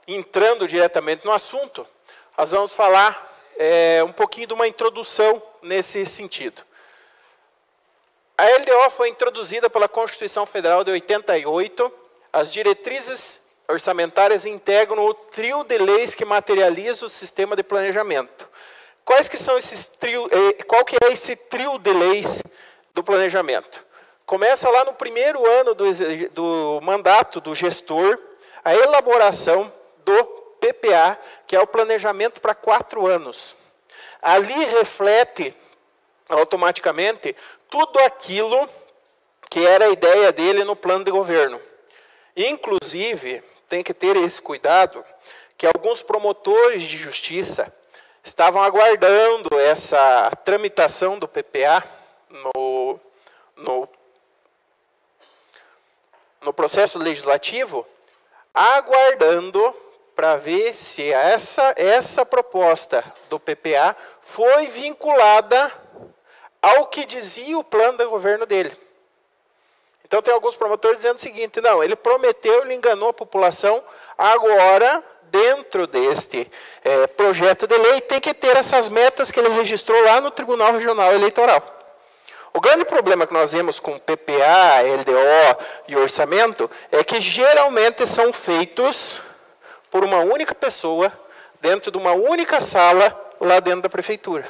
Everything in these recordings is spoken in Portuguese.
entrando diretamente no assunto, nós vamos falar um pouquinho de uma introdução nesse sentido. A LDO foi introduzida pela Constituição Federal de 88. As diretrizes orçamentárias integram o trio de leis que materializa o sistema de planejamento. Quais que são esses trio? Qual que é esse trio de leis do planejamento? Começa lá no primeiro ano do mandato do gestor, a elaboração do PPA, que é o planejamento para 4 anos. Ali reflete automaticamente tudo aquilo que era a ideia dele no plano de governo. Inclusive, tem que ter esse cuidado, que alguns promotores de justiça estavam aguardando essa tramitação do PPA no processo legislativo, aguardando para ver se essa proposta do PPA foi vinculada ao que dizia o plano de governo dele. Então, tem alguns promotores dizendo o seguinte: não, ele prometeu, ele enganou a população, agora, dentro deste projeto de lei, tem que ter essas metas que ele registrou lá no Tribunal Regional Eleitoral. O grande problema que nós vemos com PPA, LDO e orçamento é que geralmente são feitos por uma única pessoa, dentro de uma única sala, lá dentro da prefeitura.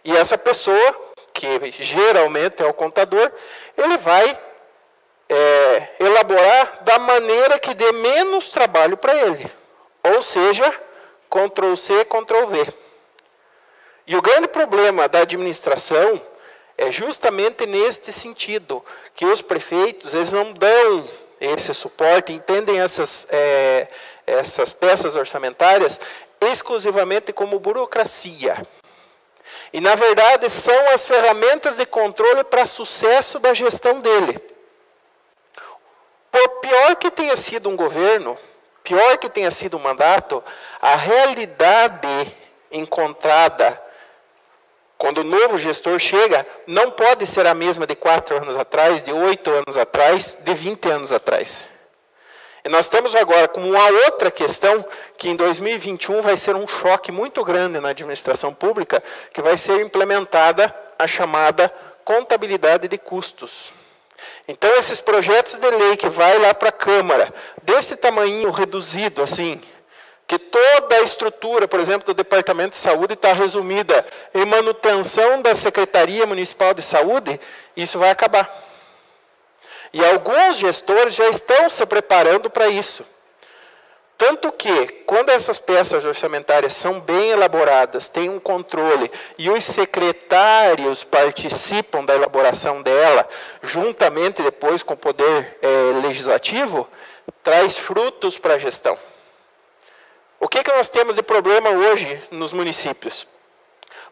E essa pessoa, que geralmente é o contador, ele vai elaborar da maneira que dê menos trabalho para ele. Ou seja, Ctrl+C, Ctrl+V. E o grande problema da administração é justamente neste sentido, que os prefeitos eles não dão esse suporte, entendem essas peças orçamentárias exclusivamente como burocracia. E, na verdade, são as ferramentas de controle para sucesso da gestão dele. Por pior que tenha sido um governo, pior que tenha sido um mandato, a realidade encontrada quando o novo gestor chega não pode ser a mesma de 4 anos atrás, de 8 anos atrás, de 20 anos atrás. E nós estamos agora com uma outra questão, que em 2021 vai ser um choque muito grande na administração pública, que vai ser implementada a chamada contabilidade de custos. Então, esses projetos de lei que vai lá para a Câmara, desse tamanho reduzido, assim, que toda a estrutura, por exemplo, do Departamento de Saúde está resumida em manutenção da Secretaria Municipal de Saúde, isso vai acabar. E alguns gestores já estão se preparando para isso. Tanto que, quando essas peças orçamentárias são bem elaboradas, têm um controle, e os secretários participam da elaboração dela, juntamente depois com o poder legislativo, traz frutos para a gestão. O que nós temos de problema hoje nos municípios?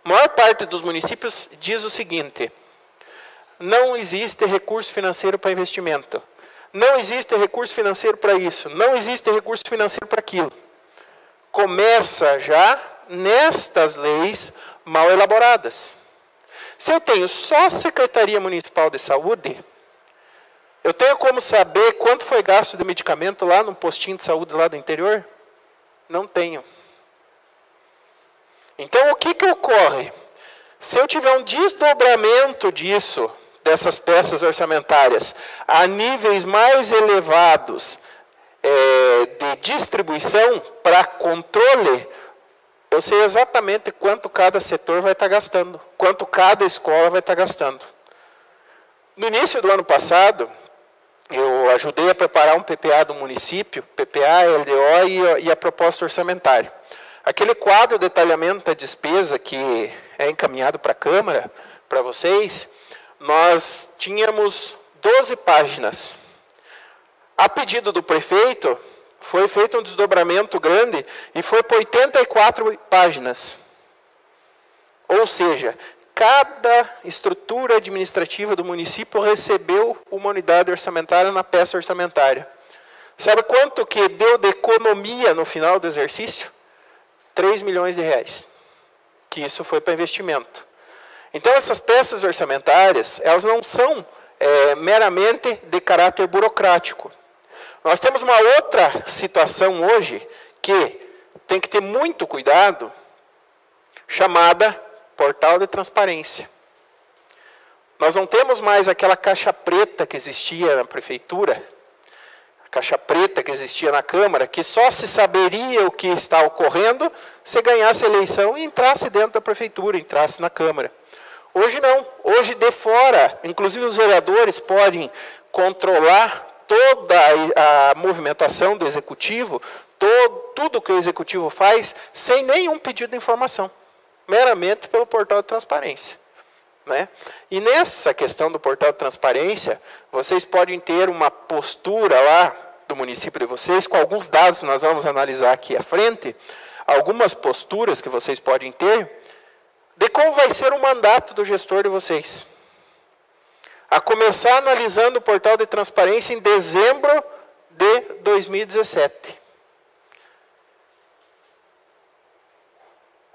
A maior parte dos municípios diz o seguinte: não existe recurso financeiro para investimento. Não existe recurso financeiro para isso. Não existe recurso financeiro para aquilo. Começa já nestas leis mal elaboradas. Se eu tenho só Secretaria Municipal de Saúde, eu tenho como saber quanto foi gasto de medicamento lá no postinho de saúde lá do interior? Não tenho. Então, o que ocorre? Se eu tiver um desdobramento disso, dessas peças orçamentárias, a níveis mais elevados de distribuição para controle, eu sei exatamente quanto cada setor vai estar gastando, quanto cada escola vai estar gastando. No início do ano passado, eu ajudei a preparar um PPA do município, PPA, LDO e a proposta orçamentária. Aquele quadro de detalhamento da despesa que é encaminhado para a Câmara, para vocês, nós tínhamos 12 páginas. A pedido do prefeito, foi feito um desdobramento grande e foi por 84 páginas. Ou seja, cada estrutura administrativa do município recebeu uma unidade orçamentária na peça orçamentária. Sabe quanto que deu de economia no final do exercício? 3 milhões de reais. Que isso foi para investimento. Então, essas peças orçamentárias, elas não são meramente de caráter burocrático. Nós temos uma outra situação hoje que tem que ter muito cuidado, chamada portal de transparência. Nós não temos mais aquela caixa preta que existia na prefeitura, a caixa preta que existia na Câmara, que só se saberia o que está ocorrendo se ganhasse a eleição e entrasse dentro da prefeitura, entrasse na Câmara. Hoje não. Hoje de fora, inclusive os vereadores podem controlar toda a movimentação do Executivo, tudo que o Executivo faz, sem nenhum pedido de informação, meramente pelo portal de transparência. Né? E nessa questão do portal de transparência, vocês podem ter uma postura lá do município de vocês, com alguns dados que nós vamos analisar aqui à frente, algumas posturas que vocês podem ter, de como vai ser o mandato do gestor de vocês. A começar analisando o portal de transparência em dezembro de 2017.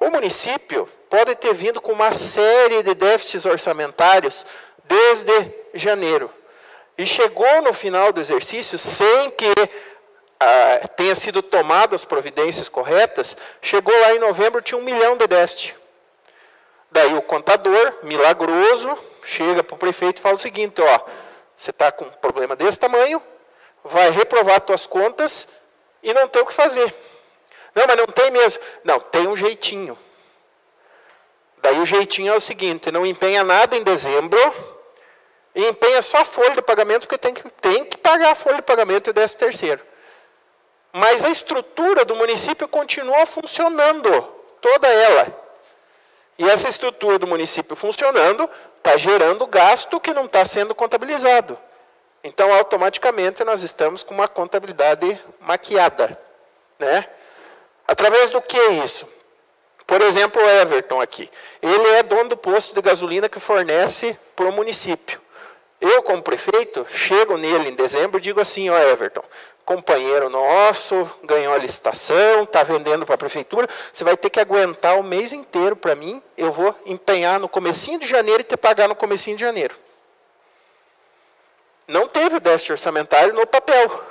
O município pode ter vindo com uma série de déficits orçamentários desde janeiro. E chegou no final do exercício, sem que tenha sido tomadas as providências corretas, chegou lá em novembro, tinha 1 milhão de déficit. Daí o contador, milagroso, chega para o prefeito e fala o seguinte, ó, você está com um problema desse tamanho, vai reprovar suas contas e não tem o que fazer. Não, mas não tem mesmo. Não, tem um jeitinho. Daí o jeitinho é o seguinte, não empenha nada em dezembro e empenha só a folha de pagamento, porque tem que pagar a folha de pagamento e o 13º. Mas a estrutura do município continua funcionando, toda ela. E essa estrutura do município funcionando está gerando gasto que não está sendo contabilizado. Então, automaticamente, nós estamos com uma contabilidade maquiada. Né? Através do que isso? Por exemplo, o Everton aqui. Ele é dono do posto de gasolina que fornece para o município. Eu, como prefeito, chego nele em dezembro e digo assim, ó Everton, companheiro nosso, ganhou a licitação, está vendendo para a prefeitura, você vai ter que aguentar o mês inteiro para mim, eu vou empenhar no comecinho de janeiro e te pagar no comecinho de janeiro. Não teve déficit orçamentário no papel.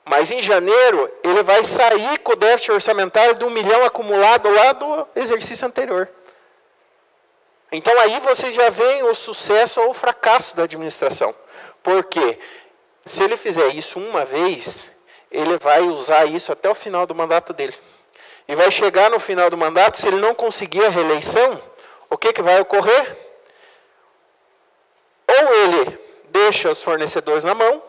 Mas em janeiro, ele vai sair com o déficit orçamentário de 1 milhão acumulado lá do exercício anterior. Então aí vocês já veem o sucesso ou o fracasso da administração. Por quê? Se ele fizer isso uma vez, ele vai usar isso até o final do mandato dele. E vai chegar no final do mandato, se ele não conseguir a reeleição, o que vai ocorrer? Ou ele deixa os fornecedores na mão,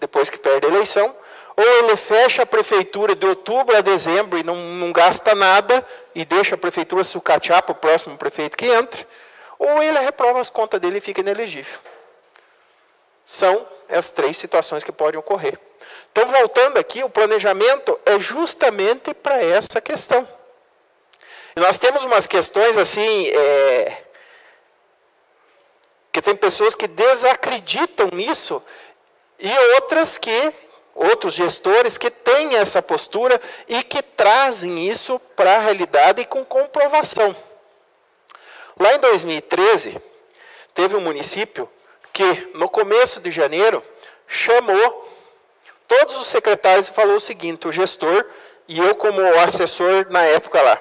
depois que perde a eleição, ou ele fecha a prefeitura de outubro a dezembro e não gasta nada, e deixa a prefeitura sucatear para o próximo prefeito que entre, ou ele reprova as contas dele e fica inelegível. São as 3 situações que podem ocorrer. Então, voltando aqui, o planejamento é justamente para essa questão. E nós temos umas questões assim, que tem pessoas que desacreditam nisso, e outros gestores que têm essa postura e que trazem isso para a realidade e com comprovação. Lá em 2013, teve um município que, no começo de janeiro, chamou todos os secretários e falou o seguinte, o gestor e eu como assessor na época lá.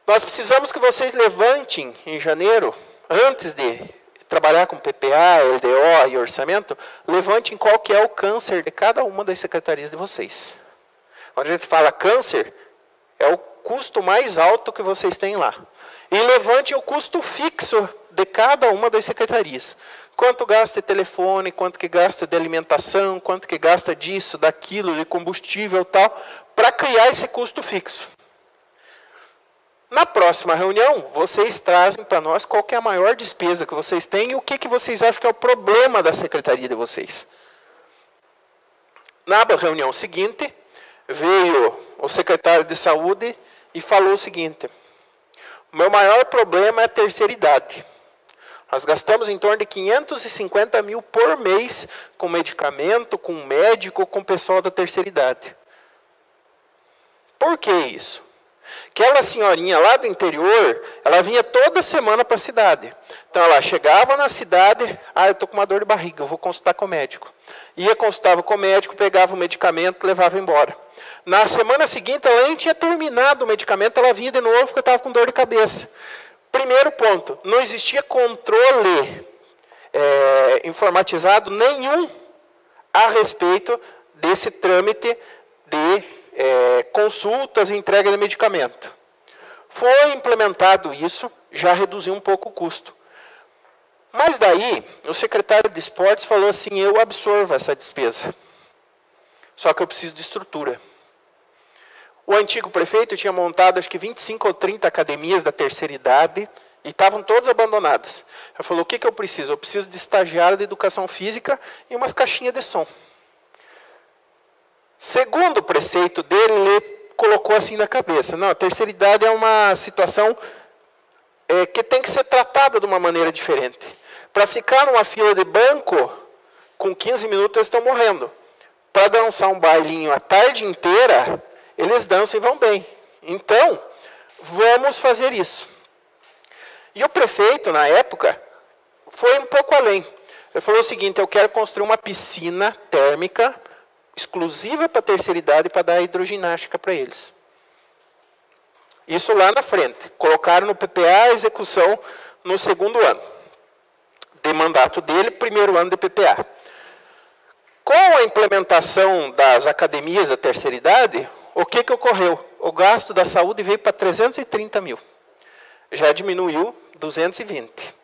Nós precisamos que vocês levantem em janeiro, antes de trabalhar com PPA, LDO e orçamento, levantem qual que é o câncer de cada uma das secretarias de vocês. Quando a gente fala câncer, é o custo mais alto que vocês têm lá. E levantem o custo fixo de cada uma das secretarias. Quanto gasta de telefone, quanto que gasta de alimentação, quanto que gasta disso, daquilo, de combustível e tal, para criar esse custo fixo. Na próxima reunião, vocês trazem para nós qual que é a maior despesa que vocês têm e o que vocês acham que é o problema da secretaria de vocês. Na reunião seguinte, veio o secretário de saúde e falou o seguinte, o meu maior problema é a terceira idade. Nós gastamos em torno de 550 mil por mês com medicamento, com médico, com pessoal da terceira idade. Por que isso? Aquela senhorinha lá do interior, ela vinha toda semana para a cidade. Então, ela chegava na cidade, eu estou com uma dor de barriga, eu vou consultar com o médico. Ia, consultava com o médico, pegava o medicamento, levava embora. Na semana seguinte, ela nem tinha terminado o medicamento, ela vinha de novo porque estava com dor de cabeça. Primeiro ponto, não existia controle informatizado nenhum a respeito desse trâmite de consultas e entrega de medicamento. Foi implementado isso, já reduziu um pouco o custo. Mas daí, o secretário de esportes falou assim, eu absorvo essa despesa. Só que eu preciso de estrutura. O antigo prefeito tinha montado, acho que 25 ou 30 academias da terceira idade, e estavam todas abandonadas. Ele falou, o que eu preciso? Eu preciso de estagiário de educação física e umas caixinhas de som. Segundo o preceito dele, ele colocou assim na cabeça, não, a terceira idade é uma situação que tem que ser tratada de uma maneira diferente. Para ficar numa fila de banco, com 15 minutos eles estão morrendo. Para dançar um bailinho a tarde inteira, eles dançam e vão bem. Então, vamos fazer isso. E o prefeito, na época, foi um pouco além. Ele falou o seguinte, eu quero construir uma piscina térmica exclusiva para a terceira idade para dar hidroginástica para eles. Isso lá na frente. Colocaram no PPA a execução no segundo ano de mandato dele, primeiro ano de PPA. Com a implementação das academias da terceira idade, o que ocorreu? O gasto da saúde veio para 330 mil. Já diminuiu 220.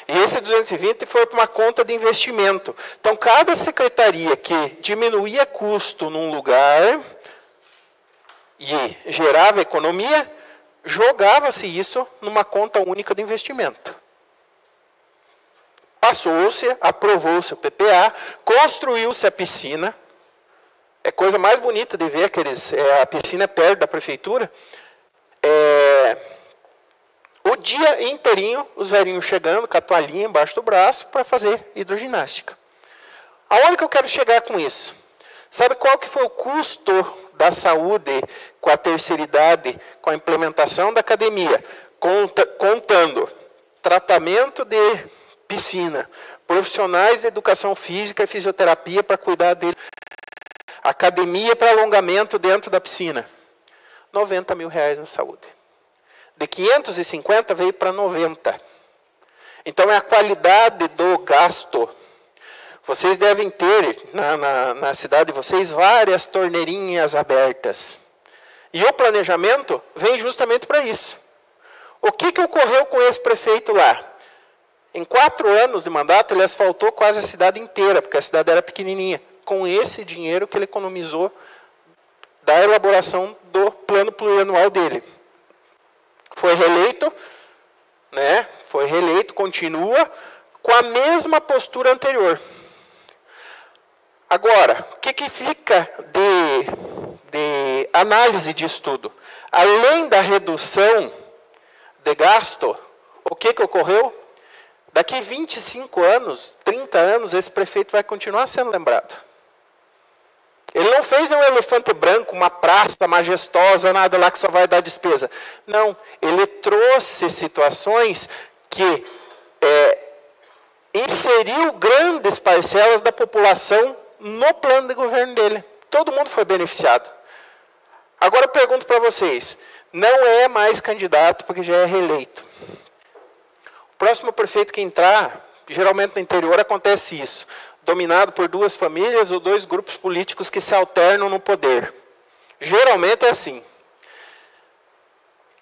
E esse 220 foi para uma conta de investimento. Então, cada secretaria que diminuía custo num lugar e gerava economia, jogava-se isso numa conta única de investimento. Passou-se, aprovou-se o PPA, construiu-se a piscina. É a coisa mais bonita de ver, a piscina é perto da prefeitura. O dia inteirinho, os velhinhos chegando com a toalhinha embaixo do braço para fazer hidroginástica. Aonde que eu quero chegar com isso? Sabe qual que foi o custo da saúde com a terceira idade, com a implementação da academia? Contando tratamento de piscina, profissionais de educação física e fisioterapia para cuidar dele, academia para alongamento dentro da piscina. 90 mil reais na saúde. De 550 veio para 90. Então, é a qualidade do gasto. Vocês devem ter, na cidade de vocês, várias torneirinhas abertas. E o planejamento vem justamente para isso. O que ocorreu com esse prefeito lá? Em 4 anos de mandato, ele asfaltou quase a cidade inteira, porque a cidade era pequenininha. Com esse dinheiro que ele economizou da elaboração do plano plurianual dele. Foi reeleito, né? Foi reeleito, continua com a mesma postura anterior. Agora, o que fica de análise disso tudo? Além da redução de gasto, o que ocorreu? Daqui 25 anos, 30 anos, esse prefeito vai continuar sendo lembrado. Ele não fez um elefante branco, uma praça majestosa, nada lá que só vai dar despesa. Não, ele trouxe situações que inseriu grandes parcelas da população no plano de governo dele. Todo mundo foi beneficiado. Agora eu pergunto para vocês, não é mais candidato porque já é reeleito. O próximo prefeito que entrar, geralmente no interior acontece isso. Dominado por 2 famílias ou 2 grupos políticos que se alternam no poder. Geralmente é assim.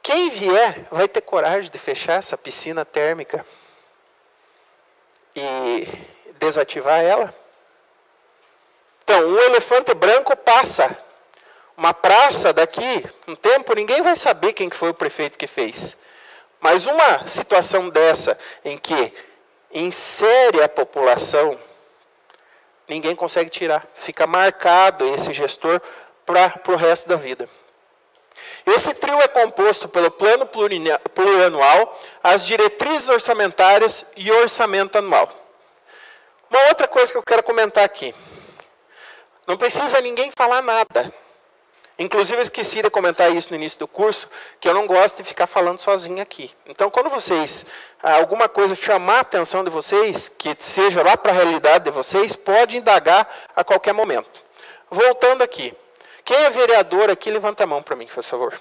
Quem vier vai ter coragem de fechar essa piscina térmica e desativar ela? Então, um elefante branco passa. Uma praça daqui, um tempo, ninguém vai saber quem foi o prefeito que fez. Mas uma situação dessa, em que insere a população, ninguém consegue tirar. Fica marcado esse gestor para o resto da vida. Esse trio é composto pelo plano plurianual, as diretrizes orçamentárias e o orçamento anual. Uma outra coisa que eu quero comentar aqui. Não precisa ninguém falar nada. Inclusive, eu esqueci de comentar isso no início do curso, que eu não gosto de ficar falando sozinho aqui. Então, quando vocês, alguma coisa chamar a atenção de vocês, que seja lá para a realidade de vocês, pode indagar a qualquer momento. Voltando aqui. Quem é vereador aqui, levanta a mão para mim, por favor.